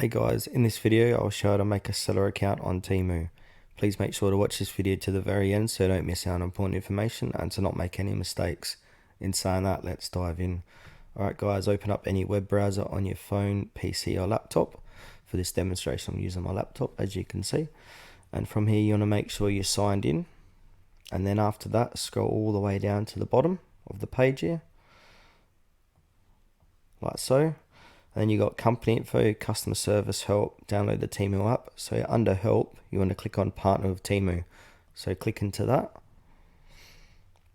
Hey guys, in this video I'll show how to make a seller account on Temu. Please make sure to watch this video to the very end so you don't miss out on important information and to not make any mistakes. In saying that, let's dive in. Alright guys, open up any web browser on your phone, PC or laptop. For this demonstration I'm using my laptop, as you can see. And from here you want to make sure you're signed in. And then after that, scroll all the way down to the bottom of the page here. Like so. And then you got company info, customer service, help, download the Temu app. So under help, you want to click on partner with Temu. So click into that.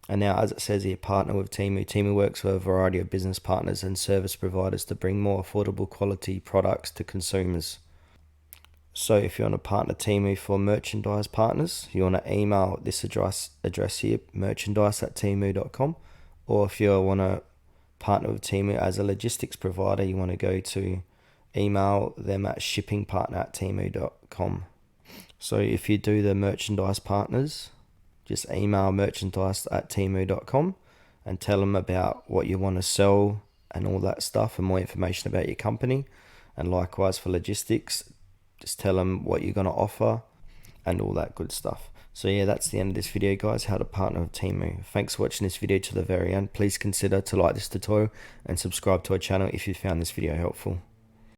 And now as it says here, partner with Temu. Temu works with a variety of business partners and service providers to bring more affordable quality products to consumers. So if you want to partner Temu for merchandise partners, you want to email this address here, merchandise@temu.com. Or if you want to partner with Temu as a logistics provider, you want to go to email them at shippingpartner@temu.com. So if you do the merchandise partners, just email merchandise@temu.com and tell them about what you want to sell and all that stuff and more information about your company. And likewise for logistics, just tell them what you're going to offer and all that good stuff. So yeah, that's the end of this video guys, how to partner with Temu. Thanks for watching this video to the very end. Please consider to like this tutorial and subscribe to our channel if you found this video helpful.